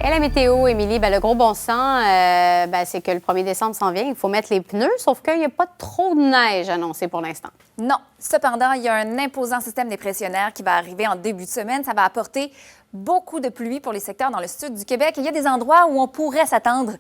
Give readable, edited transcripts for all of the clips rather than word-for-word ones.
Et la météo, Émilie, le gros bon sens, c'est que le 1er décembre s'en vient. Il faut mettre les pneus, sauf qu'il n'y a pas trop de neige annoncée pour l'instant. Non. Cependant, il y a un imposant système dépressionnaire qui va arriver en début de semaine. Ça va apporter beaucoup de pluie pour les secteurs dans le sud du Québec. Il y a des endroits où on pourrait s'attendre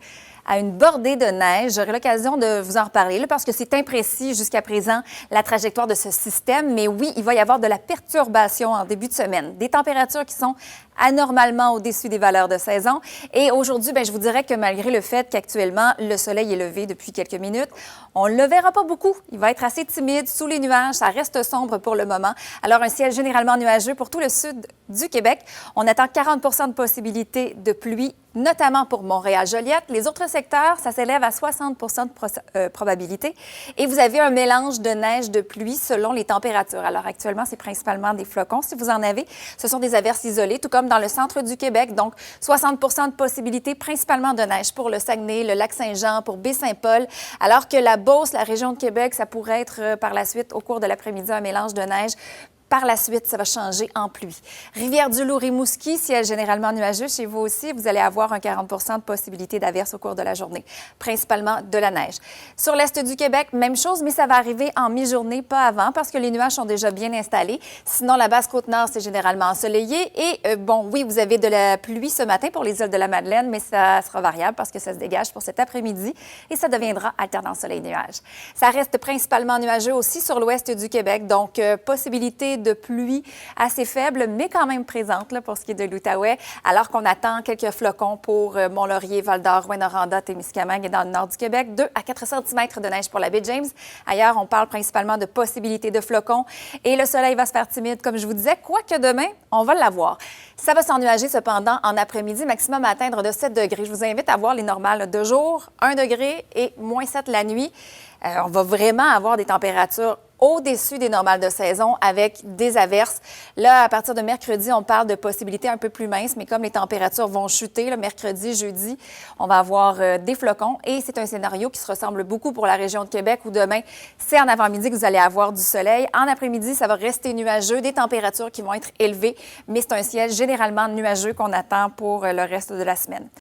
à une bordée de neige. J'aurai l'occasion de vous en reparler là, parce que c'est imprécis jusqu'à présent la trajectoire de ce système. Mais oui, il va y avoir de la perturbation en début de semaine. Des températures qui sont anormalement au-dessus des valeurs de saison. Et aujourd'hui, je vous dirais que malgré le fait qu'actuellement, le soleil est levé depuis quelques minutes, on ne le verra pas beaucoup. Il va être assez timide sous les nuages. Ça reste sombre pour le moment. Alors, un ciel généralement nuageux pour tout le sud du Québec. On attend 40 de possibilité de pluie, notamment pour Montréal-Joliette. Les autres secteurs, ça s'élève à 60 de probabilité. Et vous avez un mélange de neige, de pluie selon les températures. Alors, actuellement, c'est principalement des flocons. Si vous en avez, ce sont des averses isolées, tout comme dans le centre du Québec. Donc, 60 de possibilité, principalement de neige pour le Saguenay, le Lac-Saint-Jean, pour Baie-Saint-Paul. Alors que la Beauce, la région de Québec, ça pourrait être par la suite, au cours de l'après-midi, un mélange de neige. Par la suite, ça va changer en pluie. Rivière-du-Loup, Rimouski, ciel généralement nuageux. Chez vous aussi, vous allez avoir un 40 de possibilité d'averse au cours de la journée, principalement de la neige. Sur l'est du Québec, même chose, mais ça va arriver en mi-journée, pas avant, parce que les nuages sont déjà bien installés. Sinon, la Basse-Côte-Nord, c'est généralement ensoleillé. Et oui, vous avez de la pluie ce matin pour les îles de la Madeleine, mais ça sera variable parce que ça se dégage pour cet après-midi et ça deviendra alternance soleil-nuage. Ça reste principalement nuageux aussi sur l'ouest du Québec, donc possibilité de pluie assez faible, mais quand même présente là, pour ce qui est de l'Outaouais, alors qu'on attend quelques flocons pour Mont-Laurier, Val-d'Or, Rouyn-Noranda, Témiscamingue et dans le nord du Québec, 2 à 4 cm de neige pour la baie James. Ailleurs, on parle principalement de possibilités de flocons et le soleil va se faire timide, comme je vous disais, quoique demain, on va l'avoir. Ça va s'ennuager cependant en après-midi, maximum à atteindre de 7 degrés. Je vous invite à voir les normales de jour, 1 degré et moins 7 la nuit. On va vraiment avoir des températures au-dessus des normales de saison avec des averses. Là, à partir de mercredi, on parle de possibilités un peu plus minces, mais comme les températures vont chuter, le mercredi, jeudi, on va avoir des flocons et c'est un scénario qui se ressemble beaucoup pour la région de Québec où demain, c'est en avant-midi que vous allez avoir du soleil. En après-midi, ça va rester nuageux, des températures qui vont être élevées, mais c'est un ciel généralement nuageux qu'on attend pour le reste de la semaine.